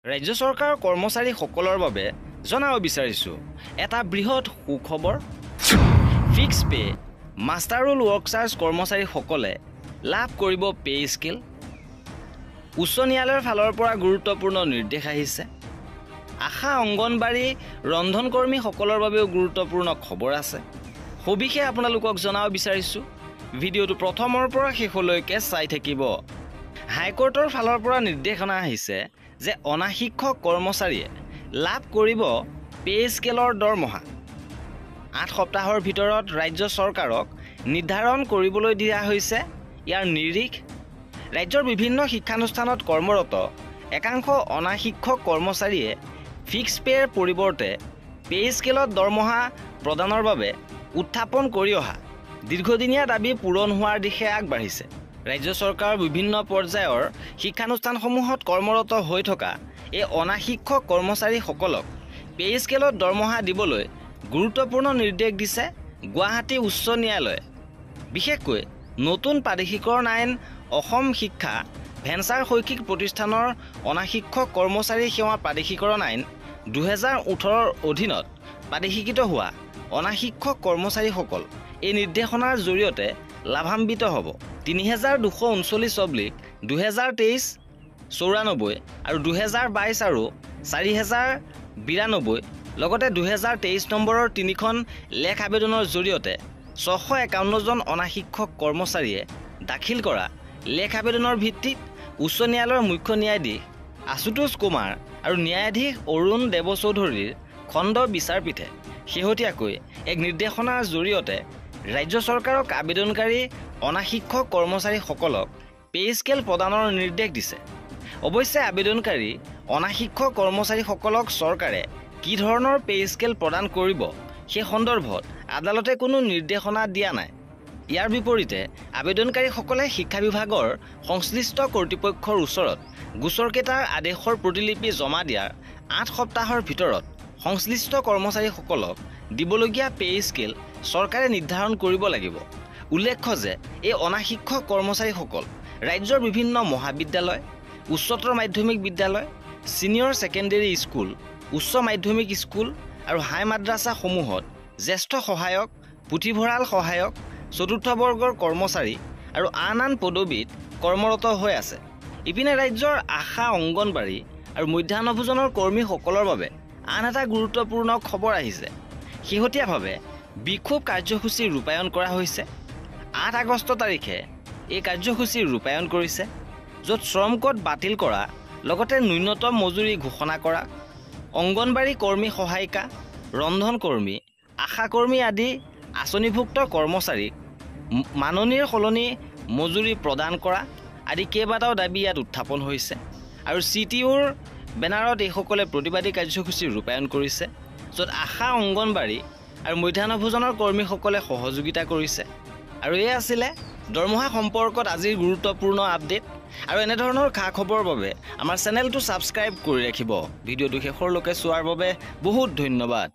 ৰাজ্য চৰকাৰৰ কৰ্মচাৰীসকলৰ বাবে জনাব বিচাৰিছোঁ এটা বৃহৎ সুখবৰ। ফিক্স পে মাষ্টাৰ ৰোল ৱৰ্কচাৰ্ছ কৰ্মচাৰীসকলে লাভ কৰিব পে স্কেল। উচ্চ ন্যায়ালয়ৰ ফালৰ পৰা গুৰুত্বপূৰ্ণ নিৰ্দেশ আহিছে। আশা অংগনবাড়ী ৰন্ধনকৰ্মীসকলৰ বাবেও গুৰুত্বপূৰ্ণ খবৰ আছে। সবিশেষ আপোনালোকক জনাব বিচাৰিছোঁ। ভিডিঅ'টো প্ৰথমৰ পৰা শেষলৈকে চাই থাকিব। হাইকোৰ্টৰ ফালৰ পৰা নিৰ্দেশনা আহিছে যে অনা শিক্ষক কৰ্মচাৰীয়ে লাভ কৰিব পে স্কেলৰ দৰমহা। 8 সপ্তাহৰ ভিতৰত ৰাজ্য চৰকাৰক নিৰ্ধাৰণ কৰিবলৈ দিয়া হৈছে ইয়াৰ নিৰিখ। ৰাজ্যৰ বিভিন্ন শিক্ষানুষ্ঠানত কৰ্মৰত একাংশ অনা শিক্ষক কৰ্মচাৰীয়ে ফিক্স পেৰ পৰিৱৰ্তে পে স্কেলত দৰমহা প্ৰদানৰ বাবে উত্থাপন কৰি অহা দীৰ্ঘদিনীয়া দাবী পূৰণ হোৱাৰ দিশে আগবাঢ়িছে। ৰাজ্য চৰকাৰৰ বিভিন্ন পৰ্যায়ৰ শিক্ষানুষ্ঠানসমূহত কৰ্মৰত হৈ থকা এই অনা শিক্ষক কৰ্মচাৰীসকলক পে স্কেলত দৰমহা দিবলৈ গুৰুত্বপূৰ্ণ নিৰ্দেশ দিছে গুৱাহাটী উচ্চ ন্যায়ালয়ে। বিশেষকৈ নতুন প্ৰাদেশিকৰণ আইন, অসম শিক্ষা ভেঞ্চাৰ শৈক্ষিক প্ৰতিষ্ঠানৰ অনা শিক্ষক কৰ্মচাৰী সেৱা প্ৰাদেশিকৰণ আইন 2018ৰ অধীনত প্ৰাদেশিকৃত হোৱা অনা শিক্ষক কৰ্মচাৰীসকল এই নিৰ্দেশনাৰ জৰিয়তে লাভান্বিত হ'ব। 3239/2023 94 আৰু 2022 আৰু 4092 লগতে 2023 নম্বৰৰ 3খন লেখ আবেদনৰ জৰিয়তে 651 জন অনা শিক্ষক কৰ্মচাৰীয়ে দাখিল কৰা লেখ আবেদনৰ ভিত্তিত উচ্চ ন্যায়ালয়ৰ মুখ্য ন্যায়াধীশ আশুতোষ কুমাৰ আৰু ন্যায়াধীশ অৰুণ দেৱচৌধুৰীৰ খণ্ড বিচাৰপীঠে শেহতীয়াকৈ এক নিৰ্দেশনাৰ জৰিয়তে ৰাজ্য চৰকাৰক আবেদনকাৰী অনা শিক্ষক কৰ্মচাৰীসকলক পে স্কেল প্ৰদানৰ নিৰ্দেশ দিছে। অৱশ্যে আবেদনকাৰী অনা শিক্ষক কৰ্মচাৰীসকলক চৰকাৰে কি ধৰণৰ পে স্কেল প্ৰদান কৰিব সেই সন্দৰ্ভত আদালতে কোনো নিৰ্দেশনা দিয়া নাই। ইয়াৰ বিপৰীতে আবেদনকাৰীসকলে শিক্ষা বিভাগৰ সংশ্লিষ্ট কৰ্তৃপক্ষৰ ওচৰত গোচৰকেইটাৰ আদেশৰ প্ৰতিলিপি জমা দিয়াৰ 8 সপ্তাহৰ ভিতৰত সংশ্লিষ্ট কৰ্মচাৰীসকলক দিবলগীয়া পে স্কেল চৰকাৰে নিৰ্ধাৰণ কৰিব লাগিব। উল্লেখ্য যে এই অনা শিক্ষক কৰ্মচাৰীসকল ৰাজ্যৰ বিভিন্ন মহাবিদ্যালয়, উচ্চতৰ মাধ্যমিক বিদ্যালয়, ছিনিয়ৰ ছেকেণ্ডেৰী স্কুল, উচ্চ মাধ্যমিক স্কুল আৰু হাই মাদ্ৰাছাসমূহত জ্যেষ্ঠ সহায়ক, পুথিভঁৰাল সহায়ক, চতুৰ্থ বৰ্গৰ কৰ্মচাৰী আৰু আন পদবীত কৰ্মৰত হৈ আছে। ইপিনে ৰাজ্যৰ আশা অংগনবাড়ী আৰু মধ্যাহ্ন ভোজনৰ কৰ্মীসকলৰ বাবে আন এটা গুৰুত্বপূৰ্ণ খবৰ আহিছে। শেহতীয়াভাৱে বিক্ষোভ কাৰ্যসূচী ৰূপায়ণ কৰা হৈছে। 8 আগষ্ট তাৰিখে এই কাৰ্যসূচী ৰূপায়ণ কৰিছে, য'ত শ্ৰম কোড বাতিল কৰা লগতে ন্যূনতম মজুৰি ঘোষণা কৰা, অংগনবাড়ী কৰ্মী সহায়িকা, ৰন্ধনকৰ্মী, আশাকৰ্মী আদি আঁচনিভুক্ত কৰ্মচাৰীক মাননীৰ সলনি মজুৰি প্ৰদান কৰা আদি কেইবাটাও দাবী ইয়াত উত্থাপন হৈছে। আৰু CTUৰ বেনাৰত এইসকলে প্ৰতিবাদী কাৰ্যসূচী ৰূপায়ণ কৰিছে, য'ত আশা অংগনবাড়ী আৰু মধ্যাহ্ন ভোজনৰ কৰ্মীসকলে সহযোগিতা কৰিছে। আৰু এই আছিলে দৰমহা সম্পৰ্কত আজিৰ গুৰুত্বপূৰ্ণ আপডেট। আৰু এনেধৰণৰ খা খবৰৰ বাবে আমাৰ চেনেলটো ছাবস্ক্ৰাইব কৰি ৰাখিব। ভিডিঅ'টো শেষৰলৈকে চোৱাৰ বাবে বহুত ধন্যবাদ।